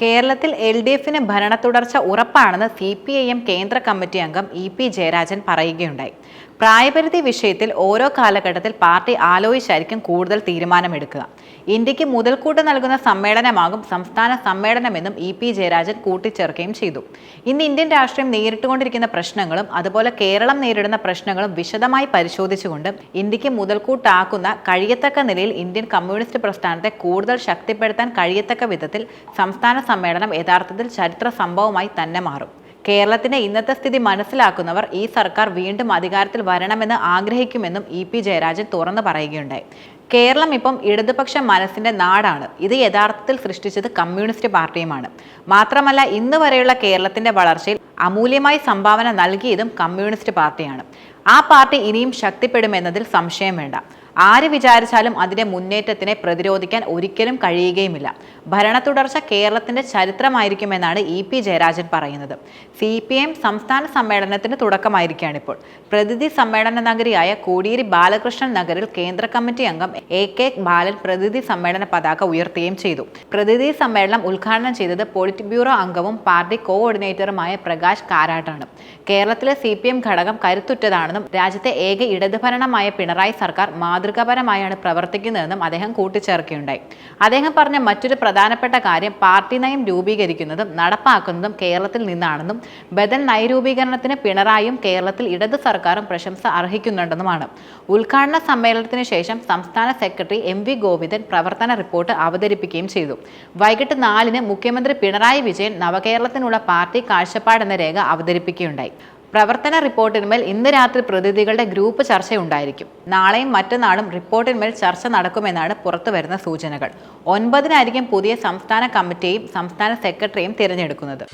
കേരളത്തിൽ LDFിന് ഭരണ തുടർച്ച ഉറപ്പാണെന്ന് CPIM കേന്ദ്ര കമ്മിറ്റി അംഗം EP ജയരാജൻ പറയുകയുണ്ടായി. പ്രായപരിധി വിഷയത്തിൽ ഓരോ കാലഘട്ടത്തിൽ പാർട്ടി ആലോചിച്ചായിരിക്കും കൂടുതൽ തീരുമാനമെടുക്കുക. ഇന്ത്യക്ക് മുതൽക്കൂട്ട് നൽകുന്ന സമ്മേളനമാകും സംസ്ഥാന സമ്മേളനമെന്നും EP ജയരാജൻ കൂട്ടിച്ചേർക്കുകയും ചെയ്തു. ഇന്ന് ഇന്ത്യൻ രാഷ്ട്രീയം നേരിട്ടുകൊണ്ടിരിക്കുന്ന പ്രശ്നങ്ങളും അതുപോലെ കേരളം നേരിടുന്ന പ്രശ്നങ്ങളും വിശദമായി പരിശോധിച്ചുകൊണ്ട് ഇന്ത്യക്ക് മുതൽക്കൂട്ടാക്കുന്ന കഴിയത്തക്ക നിലയിൽ ഇന്ത്യൻ കമ്മ്യൂണിസ്റ്റ് പ്രസ്ഥാനത്തെ കൂടുതൽ ശക്തിപ്പെടുത്താൻ കഴിയത്തക്ക വിധത്തിൽ സംസ്ഥാന സമ്മേളനം യഥാർത്ഥത്തിൽ ചരിത്ര സംഭവമായി തന്നെ മാറും. കേരളത്തിന്റെ ഇന്നത്തെ സ്ഥിതി മനസ്സിലാക്കുന്നവർ ഈ സർക്കാർ വീണ്ടും അധികാരത്തിൽ വരണമെന്ന് ആഗ്രഹിക്കുമെന്നും EP ജയരാജൻ തുറന്നു പറയുകയുണ്ടായി. കേരളം ഇപ്പം ഇടതുപക്ഷ മനസ്സിന്റെ നാടാണ്. ഇത് യഥാർത്ഥത്തിൽ സൃഷ്ടിച്ചത് കമ്മ്യൂണിസ്റ്റ് പാർട്ടിയുമാണ്. മാത്രമല്ല ഇന്ന് വരെയുള്ള കേരളത്തിന്റെ വളർച്ചയിൽ അമൂല്യമായി സംഭാവന നൽകിയതും കമ്മ്യൂണിസ്റ്റ് പാർട്ടിയാണ്. ആ പാർട്ടി ഇനിയും ശക്തിപ്പെടുമെന്നതിൽ സംശയം വേണ്ട. ആര് വിചാരിച്ചാലും അതിന്റെ മുന്നേറ്റത്തിനെ പ്രതിരോധിക്കാൻ ഒരിക്കലും കഴിയുകയുമില്ല. ഭരണ തുടർച്ച കേരളത്തിന്റെ ചരിത്രമായിരിക്കുമെന്നാണ് EP ജയരാജൻ പറയുന്നത്. CPIM സംസ്ഥാന സമ്മേളനത്തിന് തുടക്കമായിരിക്കുകയാണിപ്പോൾ. പ്രതിനിധി സമ്മേളന നഗരിയായ കോടിയേരി ബാലകൃഷ്ണൻ നഗറിൽ കേന്ദ്ര കമ്മിറ്റി അംഗം AK ബാലൻ പ്രതിനിധി സമ്മേളന പതാക ഉയർത്തുകയും ചെയ്തു. പ്രതിനിധി സമ്മേളനം ഉദ്ഘാടനം ചെയ്തത് പോളിറ്റ് ബ്യൂറോ അംഗവും പാർട്ടി കോഓർഡിനേറ്ററുമായ പ്രകാശ് കാരാട്ടാണ്. കേരളത്തിലെ CPIM ഘടകം കരുത്തുറ്റതാണെന്നും രാജ്യത്തെ ഏക ഇടതുഭരണമായ പിണറായി സർക്കാർ മാതൃകാപരമായാണ് പ്രവർത്തിക്കുന്നതെന്നും അദ്ദേഹം കൂട്ടിച്ചേർക്കുകയുണ്ടായി. അദ്ദേഹം പറഞ്ഞ മറ്റൊരു പ്രധാനപ്പെട്ട കാര്യം പാർട്ടി നയം രൂപീകരിക്കുന്നതും നടപ്പാക്കുന്നതും കേരളത്തിൽ നിന്നാണെന്നും ബദൽ നയരൂപീകരണത്തിന് പിണറായിയും കേരളത്തിൽ ഇടതു സർക്കാരും പ്രശംസ അർഹിക്കുന്നുണ്ടെന്നുമാണ്. ഉദ്ഘാടന സമ്മേളനത്തിന് ശേഷം സംസ്ഥാന സെക്രട്ടറി MV ഗോവിന്ദൻ പ്രവർത്തന റിപ്പോർട്ട് അവതരിപ്പിക്കുകയും ചെയ്തു. വൈകിട്ട് 4-ന് മുഖ്യമന്ത്രി പിണറായി വിജയൻ നവകേരളത്തിനുള്ള പാർട്ടി കാഴ്ചപ്പാട് എന്ന രേഖ അവതരിപ്പിക്കുകയുണ്ടായി. പ്രവർത്തന റിപ്പോർട്ടിന്മേൽ ഇന്ന് രാത്രി പ്രതിനിധികളുടെ ഗ്രൂപ്പ് ചർച്ചയുണ്ടായിരിക്കും. നാളെയും മറ്റന്നാളും റിപ്പോർട്ടിന്മേൽ ചർച്ച നടക്കുമെന്നാണ് പുറത്തുവരുന്ന സൂചനകൾ. 9-നായിരിക്കും പുതിയ സംസ്ഥാന കമ്മിറ്റിയെയും സംസ്ഥാന സെക്രട്ടറിയും തിരഞ്ഞെടുക്കുന്നത്.